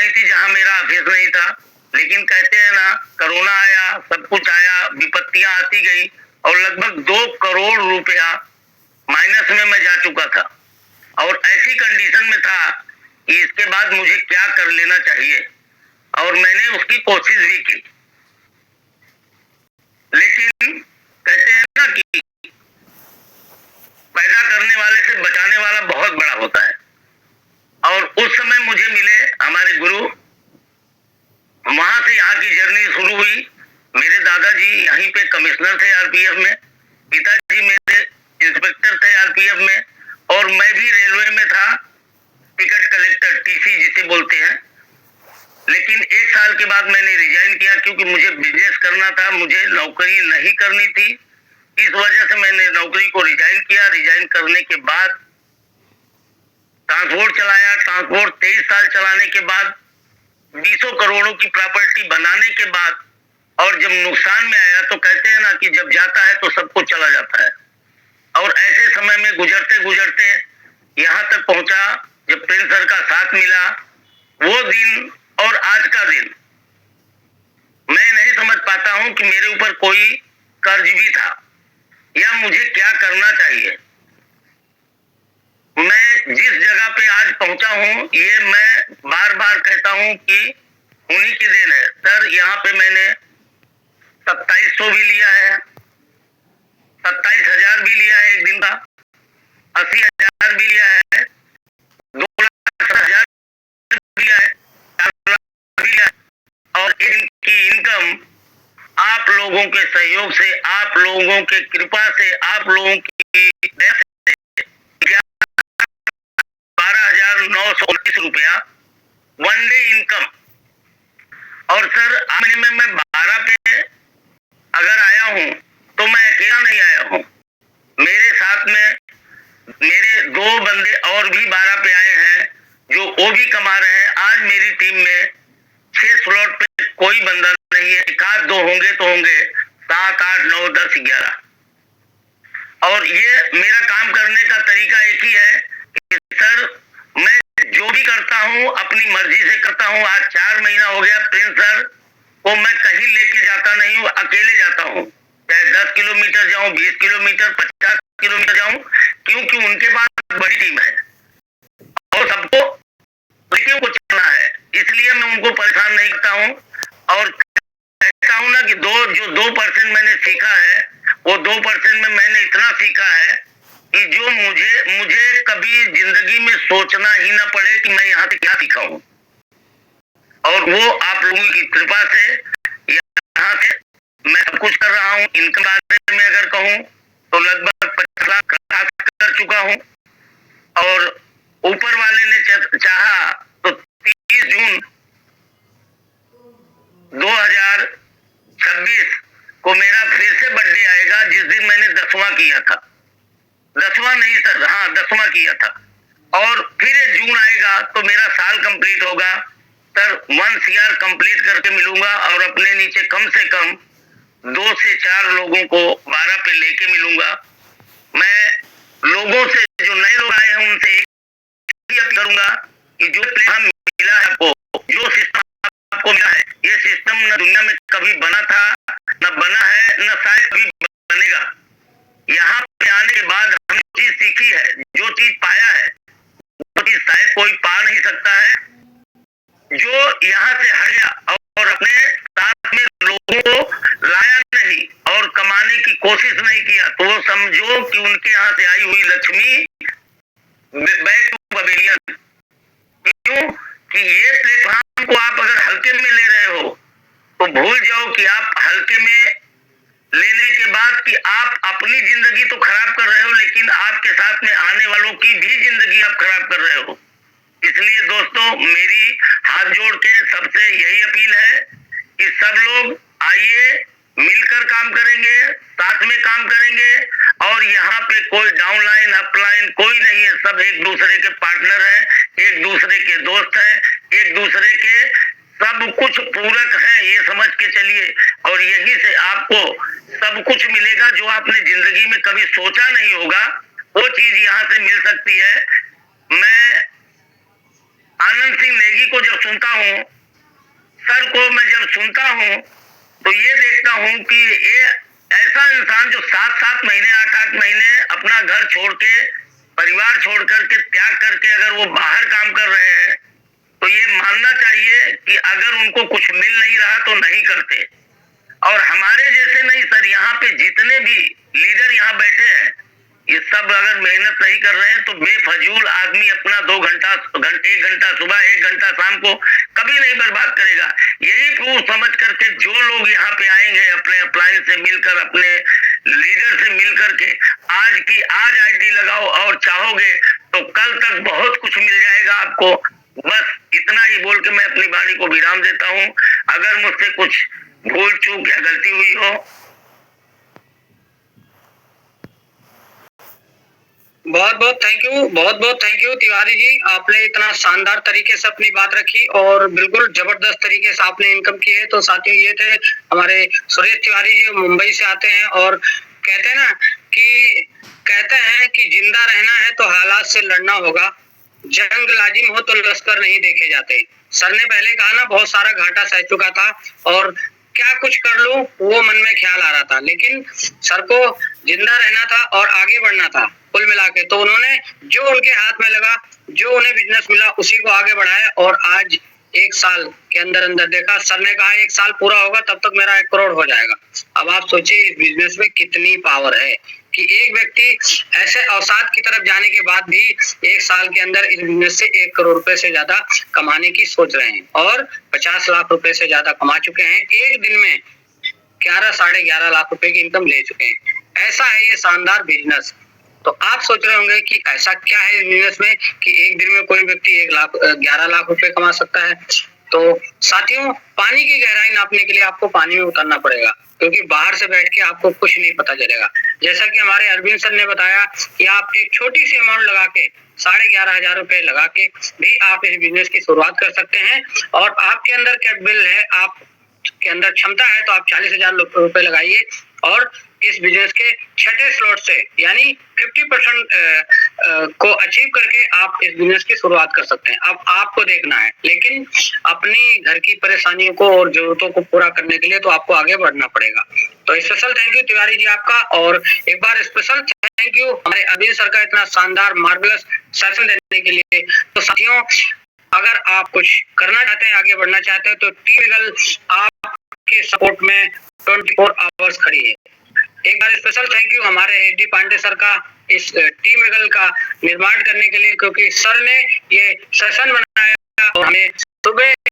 नहीं थी जहां मेरा ऑफिस नहीं था, लेकिन कहते हैं ना, कोरोना आया, सब कुछ आया, विपत्तियां आती गई और लगभग 2 करोड़ रुपया माइनस में मैं जा चुका था और ऐसी कंडीशन में था कि इसके बाद मुझे क्या कर लेना चाहिए और मैंने उसकी कोशिश भी की, लेकिन कहते हैं ना कि पैदा करने वाले से बचाने वाला बहुत बड़ा होता है। और उस समय मुझे मिले हमारे गुरु, वहां से यहाँ की जर्नी शुरू हुई। मेरे दादाजी यहीं पे कमिश्नर थे आरपीएफ में, पिताजी मेरे इंस्पेक्टर थे आरपीएफ में और मैं भी रेलवे में था, टिकट कलेक्टर, टीसी जिसे बोलते हैं। लेकिन 1 साल के बाद मैंने रिजाइन किया क्योंकि मुझे बिजनेस करना था, मुझे नौकरी नहीं करनी थी। इस वजह से मैंने नौकरी को रिजाइन किया। रिजाइन करने के बाद ट्रांसपोर्ट चलाया। ट्रांसपोर्ट 23 साल चलाने के बाद 20 करोड़ों की प्रॉपर्टी बनाने के बाद और जब नुकसान में आया तो कहते हैं ना कि जब जाता है तो सब कुछ चला जाता है। और ऐसे समय में गुजरते गुजरते यहाँ तक पहुंचा जब प्रिंस सर का साथ मिला। वो दिन और आज का दिन मैं नहीं समझ पाता हूं कि मेरे ऊपर कोई कर्ज भी था या मुझे क्या करना चाहिए। मैं जिस जगह पे आज पहुंचा हूं, ये मैं बार बार कहता हूं कि उन्हीं की देन है। सर, यहाँ पे मैंने 2700 भी लिया है, 27,000 भी लिया है एक दिन का, 80,000 भी लिया है, 2,00,000 भी लिया है, 4 लाख भी लिया है। और इनकी इनकम आप लोगों के सहयोग से, आप लोगों के कृपा से, आप लोगों की 12,929 रुपया वन डे इनकम। और सर, आने में मैं 12 पे अगर आया हूं तो मैं अकेला नहीं आया हूं, मेरे साथ में मेरे 2 बंदे और भी 12 पे आए हैं जो वो भी कमा रहे हैं। आज मेरी टीम में 6 स्लॉट पे कोई बंदा नहीं है, 1-2 होंगे तो होंगे, 7, 8, 9, 10, 11। और ये मेरा काम करने का तरीका एक ही है कि सर, मैं जो भी करता हूं अपनी मर्जी से करता हूं। आज 4 महीना हो गया प्रिंस सर को मैं कहीं लेके जाता नहीं हूं, अकेले जाता हूं, चाहे 10 किलोमीटर जाऊं, 20 किलोमीटर, 50 किलोमीटर जाऊं, क्योंकि उनके पास बड़ी टीम है और सबको लड़कियों को चलना है, इसलिए मैं उनको परेशान नहीं करता हूं। और कहता हूं ना कि 2% मैंने सीखा है, वो 2% में मैंने इतना सीखा है कि जो मुझे कभी जिंदगी में सोचना ही ना पड़े कि मैं यहाँ से क्या सीखा हूँ। और वो आप लोगों की कृपा से यहाँ से मैं सब कुछ कर रहा हूँ। इनकम बारे में अगर कहूँ तो लगभग 50 लाख कर चुका हूँ और ऊपर वाले ने चाहा तो 30 जून 2026 को मेरा फिर से बर्थडे आएगा, जिस दिन मैंने 10वां किया था। 10वां नहीं सर, हाँ 10वां किया था। और फिर जून आएगा तो मेरा साल कंप्लीट होगा। सर, 1 CR कंप्लीट करके मिलूंगा और अपने नीचे कम से कम 2 से 4 लोगों को 12 पे लेके मिलूंगा। मैं लोगों से, जो नए लोग आए हैं उनसे एक ही अपील करूंगा कि जो प्लेटफॉर्म मिला है आपको, जो सिस्टम आपको मिला है, ये सिस्टम न दुनिया में कभी बना था, न बना है, न शायद कभी बनेगा। यहाँ पे आने के बाद हमने चीज सीखी है, जो चीज पाया है वो चीज शायद कोई पा नहीं सकता है। जो यहाँ से हट गया और अपने साथ में लोगों को लाया नहीं और कमाने की कोशिश नहीं किया, तो वो समझो कि उनके यहाँ से आई हुई लक्ष्मी बैक टू पवेलियन। क्यों कि ये प्लेटफॉर्म को आप अगर हल्के में ले रहे हो तो भूल जाओ कि आप हल्के में लेने के बाद कि आप अपनी जिंदगी तो खराब कर रहे हो, लेकिन आपके साथ में आने वालों की भी जिंदगी आप खराब कर रहे हो। इसलिए दोस्तों, मेरी हाथ जोड़ के सबसे यही अपील है कि सब लोग आइए, मिलकर काम करेंगे, साथ में काम करेंगे। और यहाँ पे कोई डाउनलाइन अपलाइन कोई नहीं है, सब एक दूसरे के पार्टनर हैं, एक दूसरे के दोस्त हैं, एक दूसरे के सब कुछ पूरक हैं, ये समझ के चलिए। और यही से आपको सब कुछ मिलेगा जो आपने जिंदगी में कभी सोचा नहीं होगा, वो चीज यहाँ से मिल सकती है। मैं आनंद सिंह नेगी को जब सुनता हूँ, सर को मैं जब सुनता हूँ, तो ये देखता हूँ कि ये ऐसा इंसान जो 7-7 महीने 8-8 महीने अपना घर छोड़ के, परिवार छोड़ करके, त्याग करके अगर वो बाहर काम कर रहे हैं, तो ये मानना चाहिए कि अगर उनको कुछ मिल नहीं रहा तो नहीं करते। और हमारे जैसे नहीं सर, यहाँ पे जितने भी लीडर यहाँ बैठे हैं, ये सब अगर मेहनत नहीं कर रहे हैं तो बेफजूल आदमी अपना 2 घंटा 1 घंटा सुबह 1 घंटा शाम को कभी नहीं बर्बाद करेगा। यही प्रूफ समझ करके जो लोग यहाँ पे आएंगे अपने अपलाइन से मिलकर, अपने लीडर से मिलकर के, आज की आज आईडी लगाओ और चाहोगे तो कल तक बहुत कुछ मिल जाएगा आपको। बस इतना ही बोल के मैं अपनी वाणी को विराम देता हूँ। अगर मुझसे कुछ भूल चूक या गलती हुई हो। बहुत बहुत थैंक यू तिवारी जी, आपने इतना शानदार तरीके से अपनी बात रखी और बिल्कुल जबरदस्त तरीके से आपने इनकम की है। तो साथियों, ये थे हमारे सुरेश तिवारी जी, मुंबई से आते हैं और कहते हैं कि जिंदा रहना है तो हालात से लड़ना होगा, जंग लाजिम हो तो लश्कर नहीं देखे जाते। सर ने पहले कहा ना, बहुत सारा घाटा सह चुका था और क्या कुछ कर लूं वो मन में ख्याल आ रहा था, लेकिन सर को जिंदा रहना था और आगे बढ़ना था कुल मिला के। तो उन्होंने जो उनके हाथ में लगा, जो उन्हें बिजनेस मिला, उसी को आगे बढ़ाया और आज 1 साल के अंदर अंदर देखा, सर ने कहा 1 साल पूरा होगा तब तक मेरा 1 करोड़ हो जाएगा। अब आप सोचिए इस बिजनेस में कितनी पावर है कि एक व्यक्ति ऐसे अवसाद की तरफ जाने के बाद भी 1 साल के अंदर इस बिजनेस से 1 करोड़ रुपए से ज्यादा कमाने की सोच रहे हैं और 50 लाख रुपए से ज्यादा कमा चुके हैं। एक दिन में 11 साढ़े 11 लाख रुपए की इनकम ले चुके हैं। ऐसा है ये शानदार बिजनेस। तो आप सोच रहे होंगे कि ऐसा क्या है इस बिजनेस में कि एक दिन में कोई व्यक्ति 11 लाख रुपए कमा सकता है। तो साथियों, पानी की गहराई नापने के लिए आपको पानी में उतरना पड़ेगा, क्योंकि बाहर से बैठ के आपको कुछ नहीं पता चलेगा। जैसा कि हमारे अरविंद सर ने बताया कि आप एक छोटी सी अमाउंट लगा के 11,500 रुपए लगा के भी आप इस बिजनेस की शुरुआत कर सकते हैं और आपके अंदर कैपेबल है, आप के अंदर क्षमता है तो आप 40,000 रुपए लगाइए और इस बिजनेस के छठे स्लॉट से यानी 50% को अचीव करके आप इस बिजनेस की शुरुआत कर सकते हैं। अब आपको देखना है, लेकिन अपनी घर की परेशानियों को और जरूरतों को पूरा करने के लिए तो आपको आगे बढ़ना पड़ेगा। तो special thank you Tiwari ji आपका, और एक बार स्पेशल थैंक यू हमारे अरविंद सर का इतना शानदार मार्वेलस सेशन देने के लिए। तो साथियों, अगर आप कुछ करना चाहते हैं, आगे बढ़ना चाहते हैं, तो टीम ईगल आपके सपोर्ट में 24 आवर्स खड़ी है। एक बार स्पेशल थैंक यू हमारे एडी पांडे सर का इस टीम ईगल का निर्माण करने के लिए, क्योंकि सर ने ये सेशन बनाया और हमें सुबह